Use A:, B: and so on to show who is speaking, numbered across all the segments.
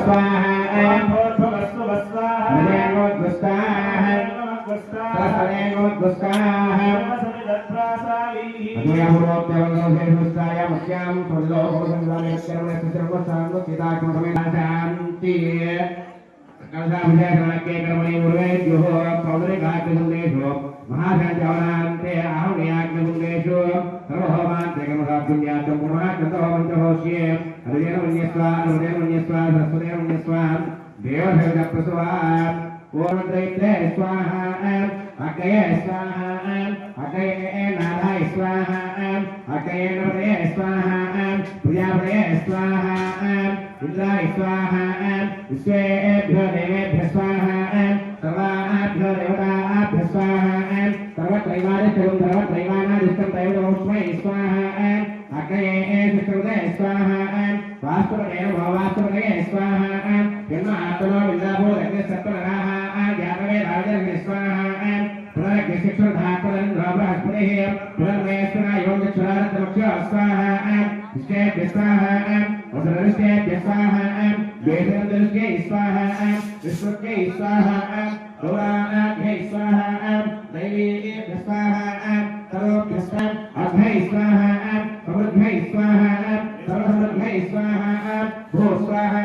A: स्वाहा महाशांति आहूयाग्निगुंडेषु सर्वहोमान्ते कर्मसाधुन्यातं पुनः देवसर्गप्रसवान् ओमद्रैत्रे स्वाहा अकये स्वाहा अकये नाराय स्वाहा अकये नवये स्वाहा प्रियावये स्वाहा इंद्राय स्वाहा विश्वेभ्यो देवेभ्यः स्वाहा सर्वाभ्यो देवताभ्यः स्वाहा सर्वत्रैवादिष्टं सर्वत्रैवानादिष्टं त्रैवोष्मै स्वाहा अकये विष्णुदे स्वाहा वास्तवदेव वास्तवदये स्वाहा जन्मात्मनो विद्याभो रग्नसत्त्वनराः ज्ञानवे राजर्गे स्वाहा पुनर्गशिक्षुर्धात्मनन्द्राब्रहस्पतिः पुनर्मेश्वरा योगक्षुरारद्रमक्षो स्वाहा इष्टेभ्यः स्वाहा वसुरविष्टेभ्यः स्वाहा वेदनदृष्टे स्वाहा विष्णुके स्वाहा गौराभ्यै स्वाहा दैवीभ्यः स्वाहा तरोभ्यः स्वाहा अभ्यै स्वाहा समृद्ध्यै स्वाहा सर्वसमृद्ध्यै स्वाहा भो स्वाहा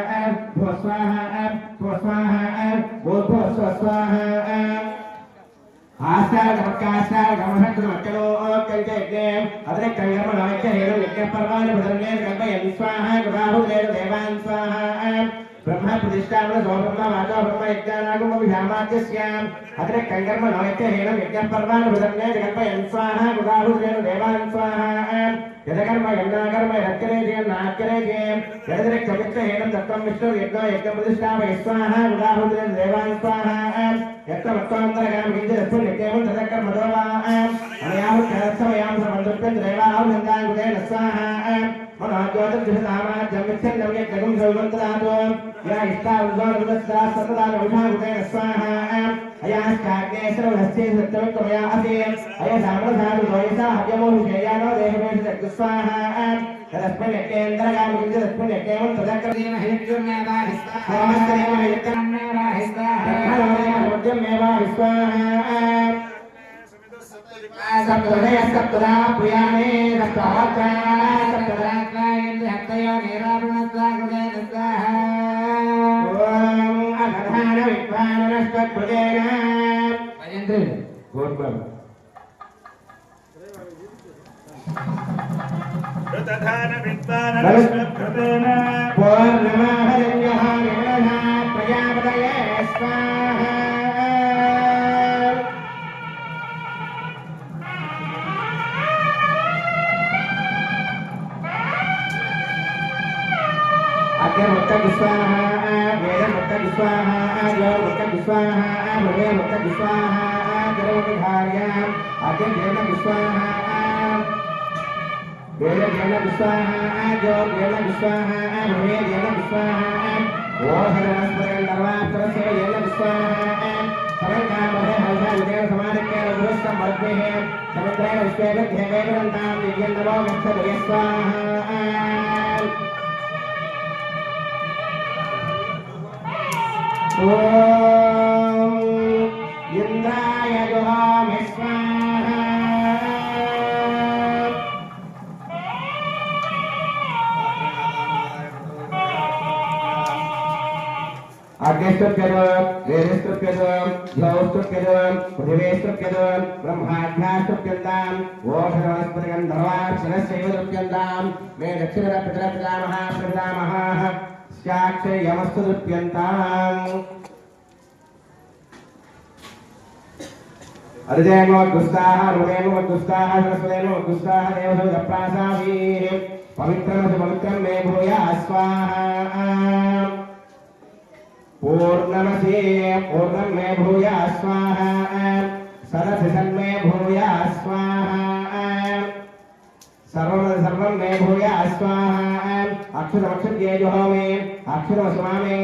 A: भो स्वाहा भो स्वाहा भो भो स्वाहा आस्था नमस्कार नमस्कार मक्कलो कल्चेगे अदरे कल्यम नायक हेरो यज्ञ परवान बदलने गंगा स्वाहा गुराहुदेव देवान स्वाहा ब्रह्म प्रतिष्ठापन ब्रह्म वाचो ब्रह्म यज्ञानागम विधामात्यस्याम अदरे कल्यम नायक हेरो यज्ञ परवान बदलने गंगा स्वाहा गुराहुदेव देवान स्वाहा यदकर्म यज्ञाकर्म रक्करे जय नाकरे जय यदरे कवित्र हेनं दत्तं विष्णु यज्ञ प्रतिष्ठापय स्वाहा गुराहुदेव देवान स्वाहा यत्तमत्तमन्तरगाम विद्यस्मिन् नित्यं तदकर्म मदोवा अनयाहु करत्समयां समन्दुप्यं देवाहु नन्दाङ्गुदेन स्वाहा मनोज्योतिं दिशनामाज्यं विच्छिन्नं यज्ञं सौमन्तदातो या इष्टावुद्वारुदस्ता सतदान विभागुदेन स्वाहा अयाश्चाग्ने सर्वहस्ते सत्यमित्वमया असे अयसामनसादु दोयसा हव्यमोहुषेयानो देहमेषु स्वाहा तदस्मिन् यज्ञेन्द्रगाम विद्यस्मिन् यज्ञं तदकर्मेण हित्युर्मेवाहिस्ता नमस्तेन हित्युर्मेवाहिस्ता ब्रह्मणोदेव स्वाहा सप्तदय सप्तदा पुयामे सप्तहत्रा सप्तदात्रा इन्द्रहत्तयो निरावृणस्वा गुणेन स्वाहा ॐ अघधान विद्वाननष्टकृतेन अयन्त्रे गोड्बम्
B: ऋतधान विद्वाननष्टकृतेन
A: पूर्णमाहरण्यः निर्णः प्रजापतये स्वाहा मुक्तः स्वाहा वेद मुक्तः स्वाहा योग मुक्तः स्वाहा भवे मुक्तः स्वाहा जलमुखधार्यां अग्नि जलमुख स्वाहा वेद जलमुख स्वाहा योग जलमुख स्वाहा भवे जलमुख स्वाहा ओम हरस्परं नवाप्तरस्य जलमुख स्वाहा परंकामहे हलधाविदेव समाधिके रुद्रस्तं मध्वे समुद्रेण विश्वेभ्येवेवन्तां दिव्यं नमो मुक्तभवे स्वाहा ओम इंद्राय जुहामि स्वाहा अग्निस्तुभ्यं वेदस्तुभ्यं जलस्तुभ्यं पृथिवीस्तुभ्यं ब्रह्माढ्यास्तुभ्यं ओषधवनस्पतिं धर्वाक्षरस्यैवस्तुभ्यं मे दक्षिणरपितरपितामहः प्रपितामहः यमस्तुभ्यन्ताम् अर्जयनोद्गुस्ताः रुदेनोद्गुस्ताः सरस्वतेनोद्गुस्ताः देवसविदप्रासावीः पवित्रमसि पवित्रं मे भूयाः स्वाहा पूर्णमसि पूर्णं मे भूयाः स्वाहा सरसि सन्मे भूयाः स्वाहा सर्वं मे भूयाः स्वाहा अक्षरमक्षर्ये जुहोमि अक्षरमस्वामे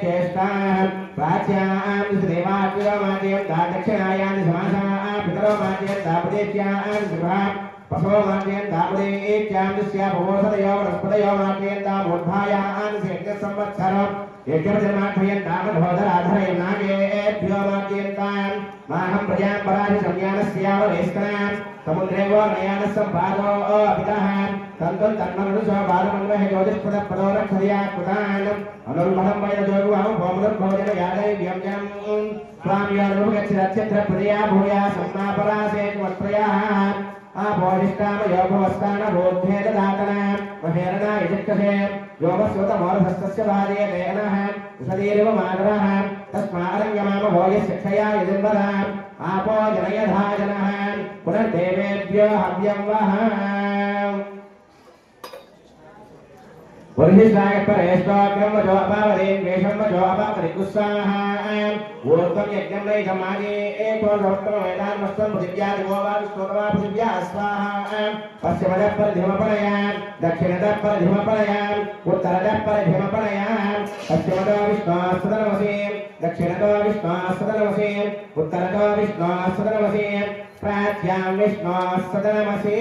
A: चेष्टाः प्राच्यां देवाग्रमाद्यं दक्षिणायां समासाः पितरो माद्यं दापदेश्यां शिवः पशवो मार्गेन दामुदेक्यां दस्या भवोषधयो वनस्पतयो मार्गेन दामोद्भायान् सेक्य संवत्सरम् यज्ञजन्मार्थयन् दामधोधराधरयन् नागेभ्यो मार्गेन तान् माहं प्रजां पराहि संज्ञानस्यावरेस्करां समुद्रे वो नयानः सम्पादो अपितः तन्तं तन्मनुषो बालमन्वः ज्योतिष्पदपदो रक्षया कृतान् अनुर्महं वैरजोगुवां भौमनुर्भोजन यादैव्यं जनं स्वाम्योर्मुखच्छिरच्छिद्र प्रदया भूया सम्मापरासेतुमत्प्रयाः आभोजिष्टामयो भवस्तान बोध्ये ददातना महेरणा यजिक्तसे योगस्वतमोरधस्तस्य भार्यते अनः उषदीरिव मातरः तस्मारङ्गमाम भोजशिक्षया यजिन्वरा आपो जनयधा जनः पुनर्देवेभ्यो हव्यं वः वर्षिष्ठाय परेष्टाग्रम वजो अपावरें वेषम वजो अपावरिकुस्साः ऊर्ध्वं यज्ञं नैषमाजे एको सर्वोत्तमं वेदान् वस्त्रं पृथिव्या दिवो वा विष्णोतवा पृथिव्या स्वाहा पश्चिमतः परधिमपणयान् दक्षिणतः परधिमपणयान् उत्तरतः परधिमपणयान् पश्चिमतो विष्णोस्तनमसि दक्षिणतो विष्णोस्तनमसि उत्तरतो विष्णोस्तनमसि प्राच्यां विष्णोस्तनमसि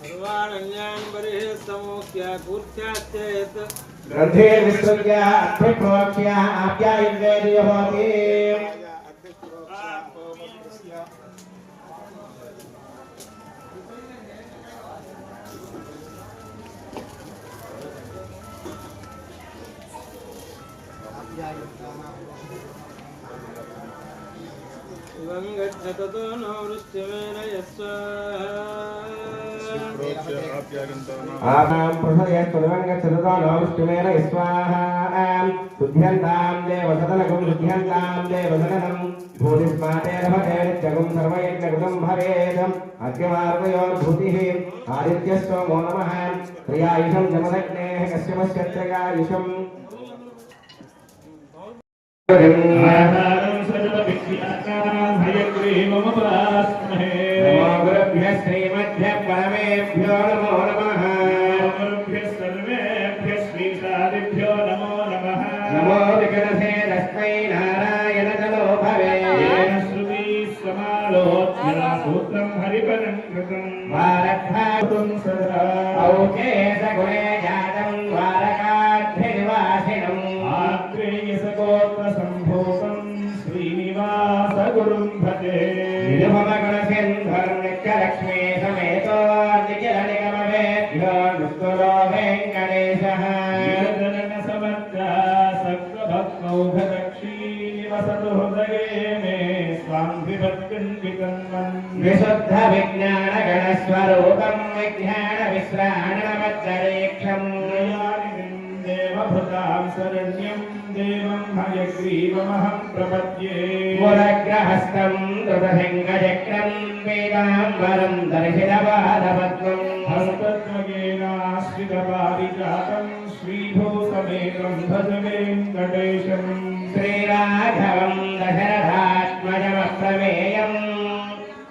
C: सर्वाण्यं बहिस्तमोक्ष्य कुर्च्याश्चेत्
A: ग्रन्थे विसृज्य अर्थप्रोक्ष्य आप्यायन्वेदयो भवति
C: इवं गच्छतो नो वृष्टिमेन यस्व
A: आवां प्रसदयस्तुवङ्गच्छतो नौष्टिमेन स्वाहा शुद्ध्यन्तां देवसदनगुं शुद्ध्यन्तां देवसदनं भूतिस्मातेरभते नित्यगुं सर्वयज्ञकृतं भवेदम् अग्निमार्गयोर्भूतिः आदित्यस्वमो नमः त्र्यायुषं जमदग्नेः कश्यपस्य त्रयायुषम्
B: आधारं सर्वविद्यानां हयग्रीवमुपास्महे
A: नमो गुरुभ्यः श्रीमद्भ्यः परमेभ्यो नमो नमः
B: गुरुभ्यः सर्वेभ्यः श्रीसादिभ्यो नमो नमः
A: नमो विघ्नसे तस्मै नारायणतलो भवे
B: येन श्रुतिः समालोच्य सूत्रं हरिपदं कृतं
A: वारद्धातुं
B: सदा
A: औके सगुणे जातं द्वारकाद्भिर्वासिनम्
B: आत्रेयसगोत्रसम्भूतं श्रीनिवासगुरुं भजे
A: निरुपमगुणसिन्धर्नित्यलक्ष्मी समेतो निखिलनिगमवेद्यो विष्णुरो वेङ्कटेशः
B: समर्था सक्तभक्मौघदक्षी निवसतु हृदये मे स्वां विभक्तिन्वितन्वन्
A: विशुद्धविज्ञानगणस्वरूपं विज्ञानविश्राणमज्जरेक्षम्
B: देवभृतां शरण्यं देवं हयग्रीवमहं प्रपद्ये
A: पुरग्रहस्थं दुर्गसिंहचक्रं पीताम्बरं दर्शितपादपद्मम्
B: हस्तत्वगेनाश्रितपारिजातं श्रीभूसमेतं भज वेङ्कटेशं
A: श्रीराघवं दशरथात्मजमप्रमेयं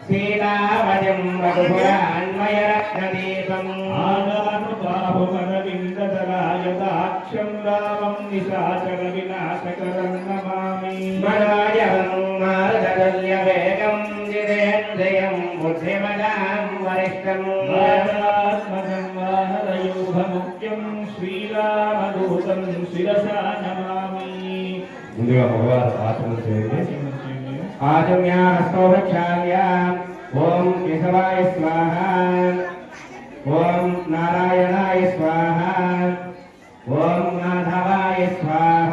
A: सीतावजं रघुपुरान्वयरत्नदीपम्
B: आदानुबाहुमरविन्ददलायदाख्यं रामं निशाचरविनाशकरं नमामि
A: मनोजवं मारुततुल्यवेगं जितेन्द्रियं बुद्धिमतां वरिष्ठम्
B: वातात्मजं वानरयूथमुख्यं श्रीरामदूतं शिरसा नमामि
A: ముందుగా భగవాన్ ఆచరణ చేయండి ఆచమ్యాస్తో వృక్షాల్యా ఓం కేశవాయ స్వాహ ఓం నారాయణాయ స్వాహ ఓం మాధవాయ స్వాహ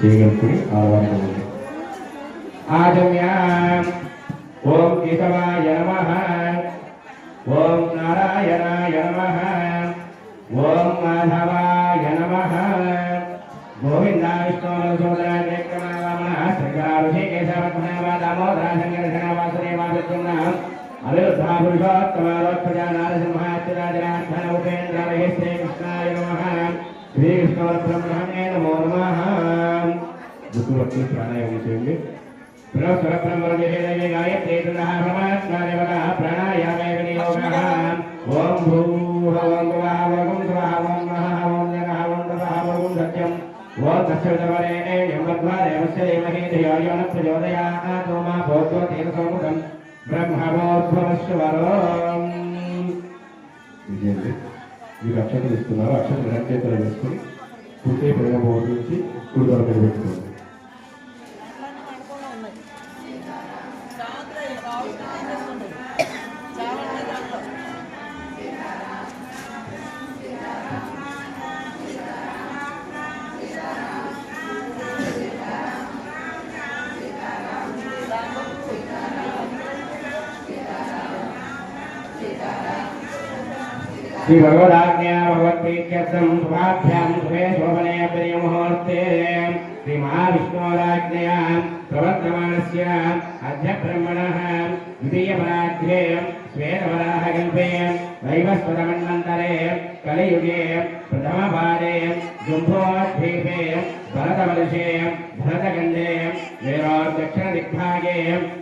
A: చేయగలుగుతుంది ఆహ్వానించండి ఆచమ్యా ఓం కేశవాయ నమః ఓం నారాయణాయ నమః ఓం మాధవాయ నమః గోవింద విష్ణు సోదరాజక్రమణ శ్రీకారుషి కేశవదామోదరాశంకరవాసుదేవాసత్తున్న అనిరుద్ధా పురుషోత్తమారోత్పజానారసింహాత్యరాజనాథన ఉపేంద్ర శ్రీ కృష్ణాయ నమః శ్రీకృష్ణ బ్రహ్మణే నమో నమః గుర్తుపట్టి ప్రాణాయామం చేయండి ప్రణవ బ్రహ్మదేవి గాయత్రీ పరమాత్మదేవత ప్రాణాయామే వినియోగ ఓం భూ ఓం భువః ఓం స్వః ఓం మహః तत्सवितुर्वरेण्यं भर्गो देवस्य धीमहि धियो यो न प्रचोदयात् मा भूत्वा तेन सोमुखं ब्रह्मभूर्भुवस्सुवरो
D: విజయండి మీరు అక్షతలు ఇస్తున్నారు అక్షతలు రెండు చేతులు వేసుకుని పూర్తి ప్రేమ నుంచి కుడిదొర మీద పెట్టుకోండి
A: श्री भगवदाज्ञा भगवत्प्रीत्यर्थं शुभाभ्यां शुभे शोभने प्रियमुहूर्ते श्री महाविष्णोराज्ञया प्रवर्तमानस्य अद्य ब्रह्मणः द्वितीयपराध्ये श्वेतवराहकल्पे वैवस्वतमन्वन्तरे कलियुगे प्रथमपादे जुम्भोद्वीपे भरतवर्षे भरतखण्डे वेरोर्दक्षिणदिग्भागे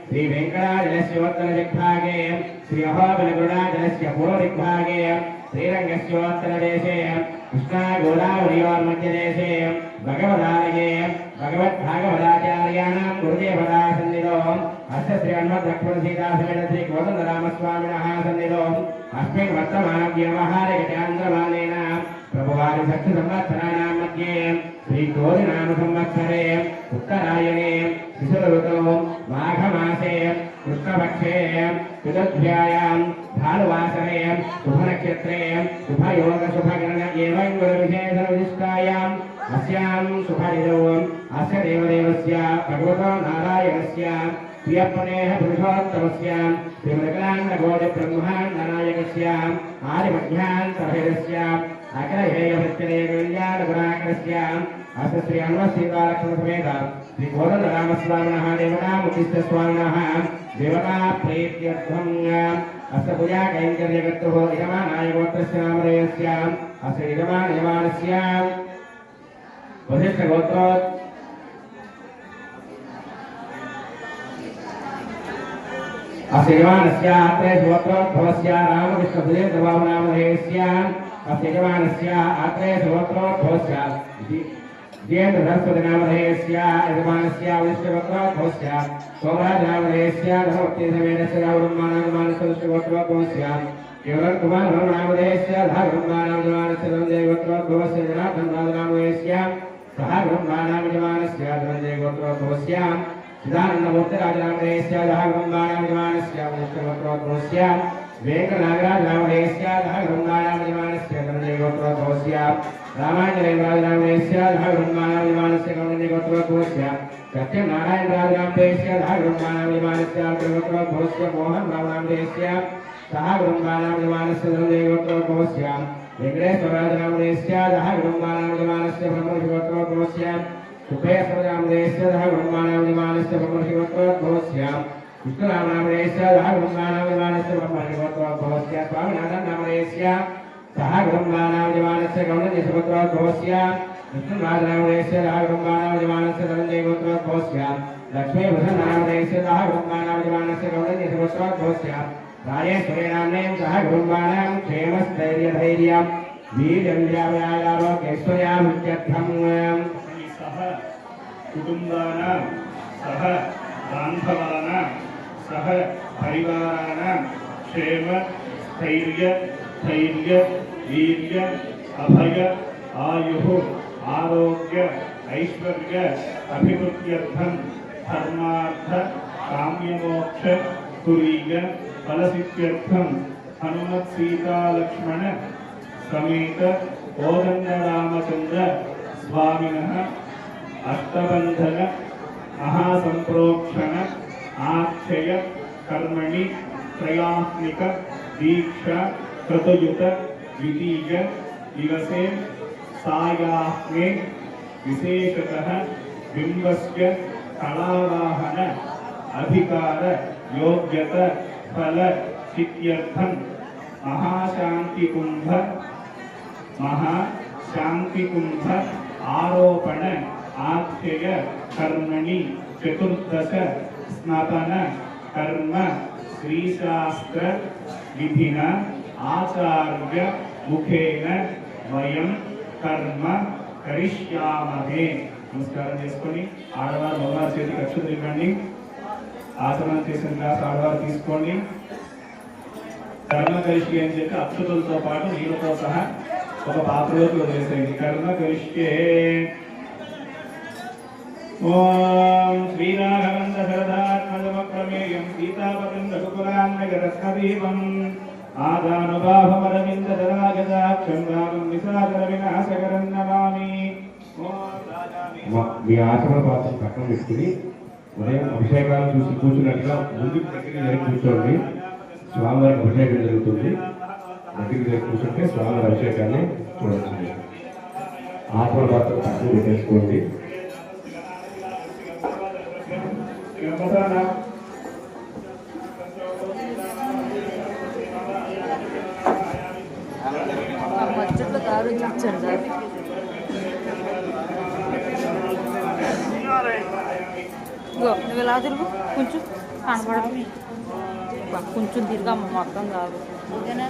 A: श्रीवेङ्कटाचलस्योत्तरदिग्भागे श्री अहोबलगरुडाचलस्य पूर्वदिग्भागे श्रीरङ्गस्योत्तरदेशे कृष्णागोदावर्योर्मध्यदेशे भगवदालये भगवद्भागवदाचार्याणां गुरुदेवतासन्निधौ अस्य श्री हनुमद्लक्ष्मणसीतासमेत श्री कोदण्डरामस्वामिनः सन्निधौ अस्मिन् वर्तमानव्यवहारिकचान्द्रमानेन प्रभुवारि षष्ठसंवत्सराणां मध्ये श्रीकोदिनामसंवत्सरे उत्तरायणे शिशिरऋतौ माघमासे कृष्णपक्षे चतुर्थ्यायां भानुवासरे शुभनक्षत्रे शुभयोग एवं गुरुविशेषविशिष्टायाम् अस्यां शुभनिधौ अस्य देवदेवस्य भगवतो नारायणस्य प्रियपनेः पुरुषोत्तमस्य श्रीमृगलाण्डकोटिब्रह्माण्डनायकस्य आदिमध्यान्तभेदस्य अखिलहेयवृत्तिरेकल्याणगुणाकरस्य अस्य श्री हनुमसीतालक्ष्मणसमेत श्री कोदण्डरामस्वामिनः देवतामुचिष्टस्वामिनः देवता प्रीत्यर्थम् अस्य पूजा कैङ्कर्यकर्तुः यजमानायगोत्रस्य नामधेयस्य अस्य यजमानयमानस्य वसिष्ठगोत्रोत् अस्य यजमानस्य आत्रे गोत्रोद्भवस्य रामकृष्णसुरेन्द्रबाबुनामधेयस्य अस्य यजमानस्य आत्रे गोत्रोद्भवस्य जयेन्द्रसरस्वतीनामधेयस्य यजमानस्य वसिष्ठगोत्रोद्भवस्य सोमराजनामधेयस्य धनवतीसमेतस्य रामब्रह्मानामधेयस्य गोत्रोद्भवस्य केवलकुमारनामधेयस्य धाब्रह्मानामधेयस्य धनञ्जयगोत्रोद्भवस्य जनार्दनराजनामधेयस्य सह ब्रह्मानामधेयस्य धनञ्जयगोत्रोद्भवस्य चिदानन्दमूर्तिराजनामधेयस्य सह ब्रह्मानामधेयस्य वसिष्ठगोत्रोद्भवस्य वेङ्कटनागराजनामधेयस्य सह ब्रह्मानामधेयस्य धनञ्जयगोत्रोद्भवस्य रामाञ्जनेन्द्राजनामधेयस्य सह ब्रह्मानामधेयस्य धनञ्जयगोत्रोद्भवस्य सत्यनारायणराजनामधेयस्य सह ब्रह्मानामधेयस्य गोत्रोद्भवस्य मोहनरामनामधेयस्य सह ब्रह्मानामधेयस्य धनञ्जयगोत्रोद्भवस्य वेङ्कटेश्वरराजनामधेयस्य सह ब्रह्मानामधेयस्य ब्रह्मर्षिगोत्रोद्भवस्य सुपेश्वरनामधेयस्य सह ब्रह्मानामधेयस्य ब्रह्मर्षिगोत्रोद्भवस्य विष्णुरामनामधेयस्य सह ब्रह्मानामधेयस्य ब्रह्मर्षिगोत्रोद्भवस्य स्वामिनाथनामधेयस्य सह ब्रह्मानामधेयस्य गौणज्येष्ठगोत्रोद्भवस्य विष्णुराजनामधेयस्य सह ब्रह्मानामधेयस्य धनञ्जयगोत्रोद्भवस्य लक्ष्मीभूषणनामधेयस्य सह ब्रह्मानामधेयस्य गौणज्येष्ठगोत्रोद्भवस्य राजेश्वरीनाम्ने सह ब्रह्माणां क्षेमस्थैर्यधैर्यं वीर्यं
B: सह कुटुंबानां सह बांधवानां सह परिवाराणां क्षेम स्थैर्य धैर्य वीर्य अभय आयुः आरोग्य ऐश्वर्य अभिवृद्ध्यर्थं धर्मार्थ काम्यमोक्ष तुरीय फलसिद्ध्यर्थं हनुमत् सीता लक्ष्मण समेत कोदण्डरामचंद्र स्वामिनः अष्टबंधन महासंप्रोक्षण आक्षय कर्मणि त्रयात्मिक दीक्षा कृतयुत द्वितीय दिवसे सायाह्ने विशेषतः बिंबस्य कलावाहन अधिकार योग्यत फल सिद्ध्यर्थं महाशांतिकुंभ आरोपण आक्षय कर्मणि चतुर्दश स्नातन कर्म श्रीशास्त्र विधिना आचार्य मुखेन वयं कर्म करिष्यामहे నమస్కారం చేసుకొని ఆడవారు మగవారి చేతికి అక్షతలు ఇవ్వండి. ఆసనం చేసిన గ్లాస్ ఆడవారు తీసుకోండి. కర్మ కలిసి అని చెప్పి అక్షతలతో పాటు నీళ్ళతో సహా ఒక పాత్రలోకి వదిలేసేయండి. కర్మ కలిసి ఓం శ్రీరాఘవంద శరదాత్మజమప్రమేయం సీతాపతిం రఘుకులాన్మయరత్నదీపం ఆదానుబాభమరవింద దరాగదాక్షం రామం విసాగర వినాశకరం నమామి.
D: మీ ఆచరణ పాత్ర పక్కన పెట్టుకుని ఉదయం అభిషేకాలను చూసి కూర్చున్నట్టుగా ముందుకు దగ్గరికి జరిగి కూర్చోండి. స్వామివారికి అభిషేకం జరుగుతుంది. దగ్గరికి జరిగి కూర్చుంటే స్వామివారి అభిషేకాన్ని చూడవచ్చు. ఆచరణ పాత్ర పక్కన పెట్టేసుకోండి.
E: బడ్జెట్లో కారు ఇచ్చారు సార్. ఇగో నువ్వు ఎలా తిరుగు కొంచెం కనపడదు. కొంచెం తిరగమ్మ మొత్తం కాదు. ఓకేనా?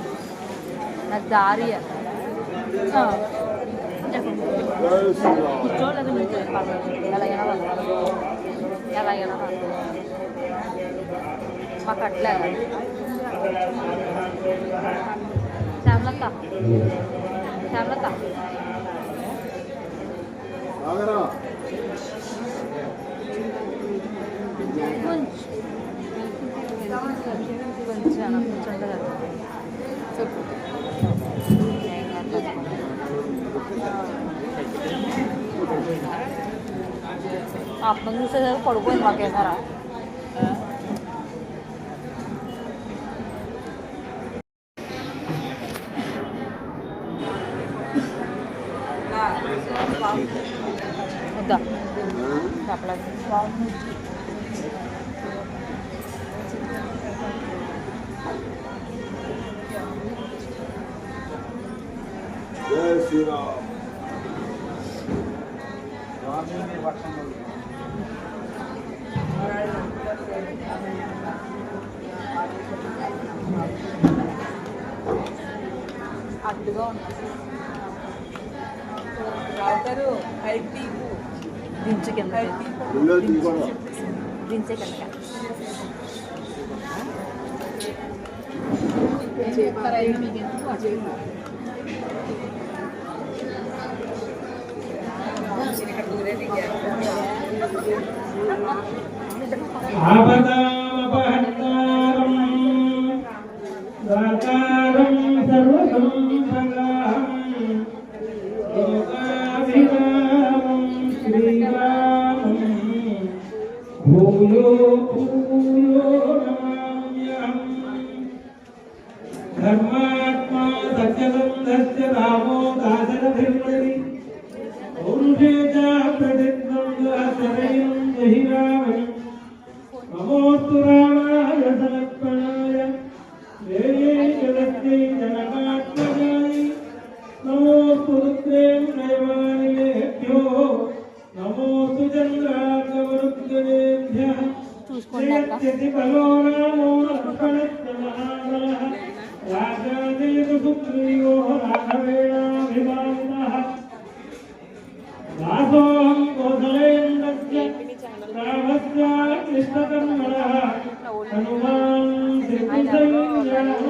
E: నాకు దారి కూర్చోలేదు ఎలాగైనా ఎలాగైనా మాకు అట్లే శ్యామలక్క శ్యామలక్క కొంచెం కూర్చుంటుంది చెప్పు. అప్పం చూసేసరికి పడిపోయింది మా కెమెరా. వద్దా చెప్పలేదు.
C: జై శ్రీరామ్.
E: అడ్డుగా ఉన్నారు. దించు కింద దించే కిందగా
B: ఆపదామపహర్తారం దాతారం సర్వసంపదాం లోకాభిరామం శ్రీరామం భూయో భూయో నమామ్యహం. ధర్మాత్మా సత్యసంధస్య రామో దాశరథిర్మణి పౌరుషే చ ప్రతిద్వంద్వః సరయం జహి రామం. నమోస్తు రామాయ సమర్పణాయ శ్రేయే జగత్యై జనకాత్మజాయ. నమోస్తు రుద్రేంద్రయమానిలేభ్యో నమోస్తు చంద్రార్కవరుద్గణేభ్యః. జయత్యతి బలో రామో లక్ష్మణశ్చ మహాబలః. రాజాదేవ సుగ్రీవో రాఘవేణాభిమానినః. దాసోహం కోసలేంద్రస్య రామస్య క్లిష్టకర్మణః. హనుమాన్ శ్రీకృష్ణయ్యాః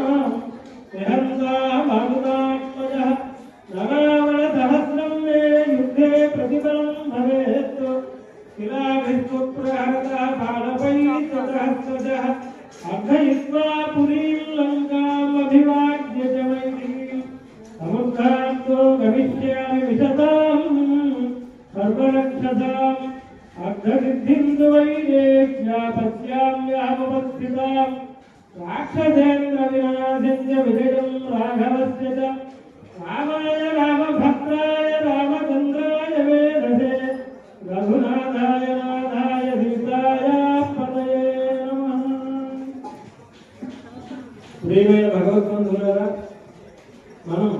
B: నిహంసా భాగవతాత్మజః. రావణసహస్రం మే యుద్ధే ప్రతిఫలం భవేత్. శిలాభిస్తు ప్రహరతః బాణపైః సహస్రశః. అర్ధయిత్వా పురీం లంకాం అభివాజ్య చ మైథిలీం. సముద్రాంతో గమిష్యామి విశతాం సర్వరక్షసాం. అర్ధసిద్ధిం తు వైదేహ్యా పశ్యామ్యహముపస్థితాం. రాక్షసేంద్ర వినాశం చ విజయం రాఘవస్య చ. రామాయ రామభద్రాయ రామచంద్రాయ వేదసే. రఘునాథాయ నాథాయ సీతాయ పతయే నమః. ప్రియమైన భగవద్బంధువులారా, మనం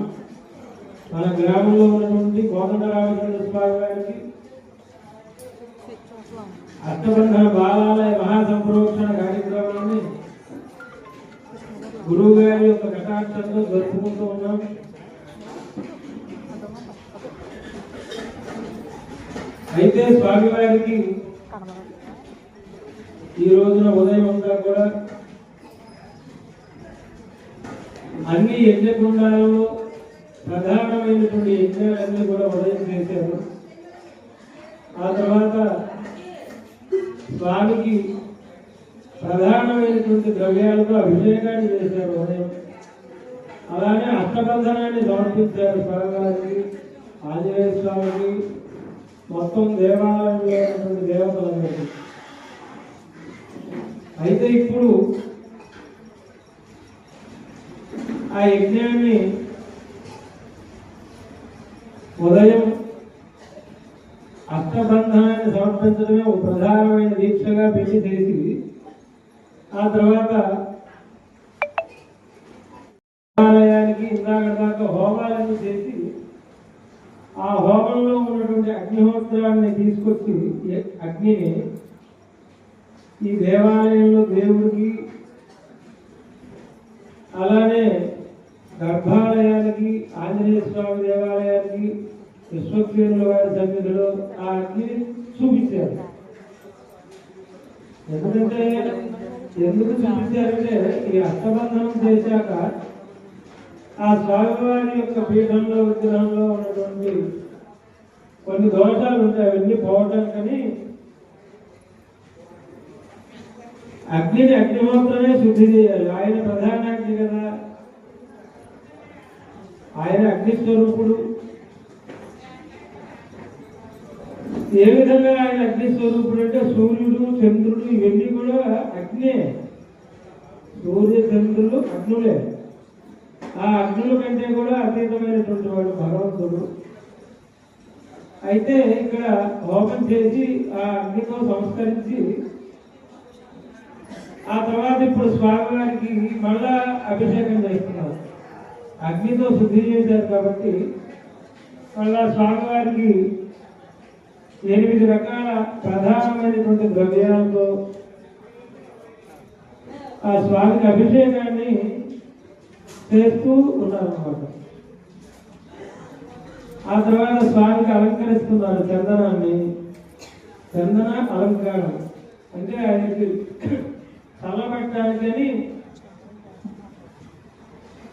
B: మన గ్రామంలో ఉన్నటువంటి కోదండరామచంద్ర స్వామి గారికి అష్టబంధన బాలాలయ మహాసంప్రోక్షణ కార్యక్రమాన్ని గురువు గారి యొక్క కటాక్షంతో జరుపుకుంటూ ఉన్నాం. అయితే
F: అయితే స్వామివారికి ఈ రోజున ఉదయం అంతా కూడా అన్ని యజ్ఞకుండాలలో ప్రధానమైనటువంటి యజ్ఞాలన్నీ కూడా ఉదయం చేశారు. ఆ తర్వాత స్వామికి ప్రధానమైనటువంటి ద్రవ్యాలతో అభిషేకాన్ని చేశారు ఉదయం. అలానే అష్టబంధనాన్ని సమర్పించారు స్వామివారికి, ఆంజనేయ స్వామికి, మొత్తం దేవాలయంలో ఉన్నటువంటి దేవతలందరికీ. అయితే ఇప్పుడు ఆ యజ్ఞాన్ని ఉదయం అష్టబంధనాన్ని సమర్పించడమే ఒక ప్రధానమైన దీక్షగా పెళ్లి చేసి ఆ తర్వాత దేవాలయానికి ఇందాక దాకా హోమాలను చేసి ఆ హోమంలో ఉన్నటువంటి అగ్నిహోత్రాన్ని తీసుకొచ్చి అగ్నిని ఈ దేవాలయంలో దేవుడికి అలానే గర్భాలయానికి ఆంజనేయ స్వామి దేవాలయానికి విశ్వక్సేనుల వారి సన్నిధిలో ఆ అగ్నిని చూపించారు. ఎందుకంటే ఎందుకు చూపించారంటే ఈ అష్టబంధనం చేశాక ఆ స్వామివారి యొక్క పీఠంలో విగ్రహంలో ఉన్నటువంటి కొన్ని దోషాలు ఉంటాయి, అవన్నీ పోవటానికని అగ్నిని అగ్నిహోత్రమే శుద్ధి చేయాలి. ఆయన ప్రధాన అగ్ని కదా, ఆయన అగ్నిస్వరూపుడు. ఏ విధంగా ఆయన అగ్నిస్వరూపుడు అంటే సూర్యుడు చంద్రుడు ఇవన్నీ కూడా అగ్నే. సూర్య చంద్రులు అగ్నులే. ఆ అగ్నుల కంటే కూడా అతీతమైనటువంటి వాడు భగవంతుడు. అయితే ఇక్కడ హోమం చేసి ఆ అగ్నితో సంస్కరించి ఆ తర్వాత ఇప్పుడు స్వామివారికి మళ్ళా అభిషేకం చేస్తున్నారు. అగ్నితో శుద్ధి చేశారు కాబట్టి మళ్ళా స్వామివారికి 8 రకాల ప్రధానమైనటువంటి ద్రవ్యాలతో ఆ స్వామికి అభిషేకాన్ని చేస్తూ ఉన్నారన్నమాట. ఆ తర్వాత స్వామికి అలంకరిస్తున్నారు చందనాన్ని. చందన అలంకారం అంటే ఆయనకి చల్లబట్టడానికని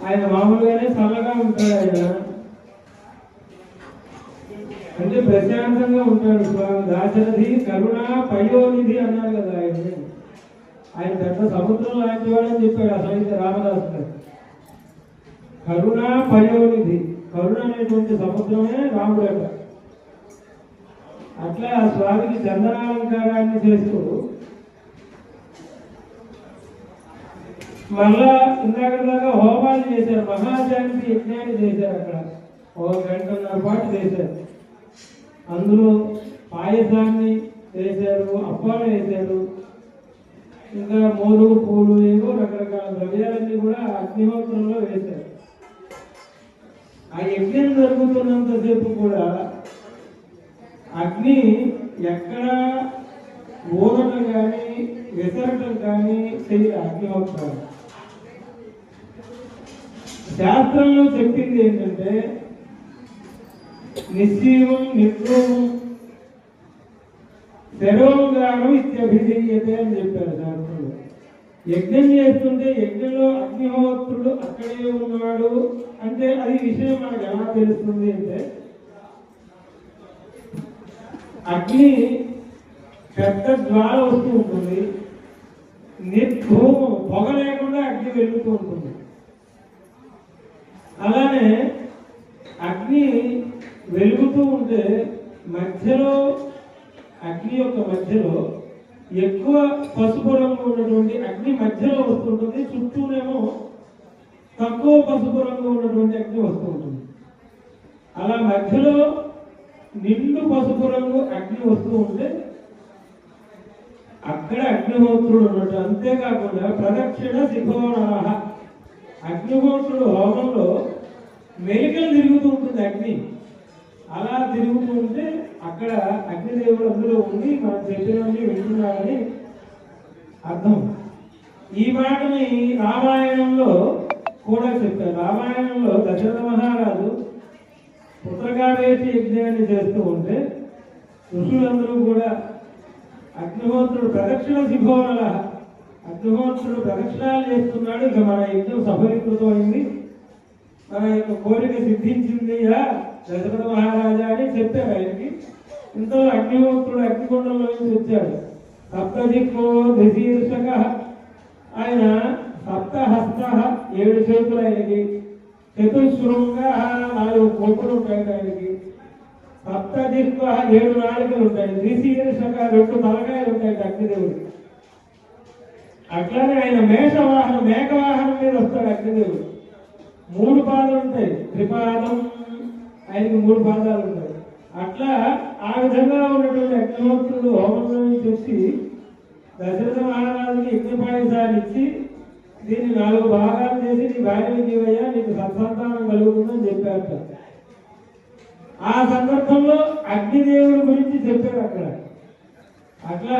F: ఆయన మామూలుగానే చల్లగా ఉంటాడు. ఆయన అంటే ప్రశాంతంగా ఉంటాడు స్వామి. దాశరథి కరుణ పయోనిధి అన్నారు కదా ఆయన పెద్ద సముద్రం లాంటి వాడని చెప్పాడు అసలు రామదాసు గారు. కరుణ పయోనిధి, కరుణ అనేటువంటి సముద్రమే రాముడట. అట్లా ఆ స్వామికి చందనాలంకారాన్ని చేస్తూ మళ్ళా ఇందాక దాకా హోమాలు చేశారు. మహాశాంతి యజ్ఞాన్ని చేశారు. అక్కడ 1 గంటన్నర పాటు చేశారు. అందులో పాయసాన్ని వేశారు, అప్పాలు వేశారు, ఇంకా మోదుగు పూలు, ఏవో రకరకాల ద్రవ్యాలన్నీ కూడా అగ్నిహోత్రంలో వేశారు. ఆ యజ్ఞం జరుగుతున్నంతసేపు కూడా అగ్ని ఎక్కడ ఊరటం కానీ విసరటం కానీ చేయాలి. అగ్నిహోత్రం శాస్త్రంలో చెప్పింది ఏంటంటే నిశ్చీవం నిర్లోమం శరోగానం ఇత్యభిధీయతే అని చెప్పారు శాస్త్రంలో. యజ్ఞం చేస్తుంటే యజ్ఞంలో అగ్నిహోత్రుడు అక్కడే ఉన్నాడు అంటే అది విషయం మనకు ఎలా తెలుస్తుంది అంటే అగ్ని పెద్ద జ్వాల వస్తూ ఉంటుంది, నిర్ధూమం పొగ లేకుండా అగ్ని వెలుగుతూ ఉంటుంది. అలానే అగ్ని వెలుగుతూ ఉంటే మధ్యలో అగ్ని యొక్క మధ్యలో ఎక్కువ పసుపు రంగు ఉన్నటువంటి అగ్ని మధ్యలో వస్తుంటుంది, చుట్టూనేమో తక్కువ పసుపు రంగు ఉన్నటువంటి అగ్ని వస్తూ ఉంటుంది. అలా మధ్యలో నిండు పసుపు రంగు అగ్ని వస్తూ ఉంటే అక్కడ అగ్నిహోత్రుడు ఉన్నట్టు. అంతేకాకుండా ప్రదక్షిణ శిఖోనరః, అగ్నిహోత్రుడు హోమంలో మెలికలు తిరుగుతూ ఉంటుంది అగ్ని. అలా తిరుగుతూ ఉంటే అక్కడ అగ్నిదేవుడు అందులో ఉండి మన చెప్పినవన్నీ వింటున్నారని అర్థం. ఈ మాటని రామాయణంలో కూడా చెప్పారు. రామాయణంలో దశరథ మహారాజు పుత్రకావేటి యజ్ఞాన్ని చేస్తూ ఉంటే ఋషులందరూ కూడా అగ్నిహోత్రుడు ప్రదక్షిణ శిఖోరల, అగ్నిహోత్రుడు ప్రదక్షిణాలు చేస్తున్నాడు. ఇక మన యజ్ఞం సఫలీకృతమైంది, మన యొక్క కోరిక సిద్ధించిందియా దశరథ మహారాజా అని చెప్పారు ఆయనకి. ఇంతలో అగ్నిహోత్రుడు అగ్నికొండంలో నుంచి వచ్చాడు. సప్తదిక్కో దశీర్షక, ఆయన సప్తహస్త 7 చేతులు ఆయనకి, చతుశృంగ 4 కొప్పులు ఉంటాయి ఆయనకి, సప్తదిక్కు 7 నాలుకలు ఉంటాయి, ద్విశీర్షక 2 తలకాయలు ఉంటాయి అగ్నిదేవుడు. అట్లానే ఆయన మేకవాహనం మీద వస్తాడు అగ్నిదేవుడు. 3 పాదాలు ఉంటాయి, త్రిపాదం, ఆయనకి 3 పాదాలు ఉంటాయి. అట్లా ఆ విధంగా ఉన్నటువంటి అగ్నిహోత్రుడు హోమంలో నుంచి వచ్చి దశరథ మహారాజుకి యజ్ఞపాయసాన్ని ఇచ్చి దీన్ని 4 భాగాలు చేసి నీ భార్యకి జీవయ్యా నీకు సత్సంతానం కలుగుతుందని చెప్పారట. ఆ సందర్భంలో అగ్నిదేవుడి గురించి చెప్పారు అక్కడ. అట్లా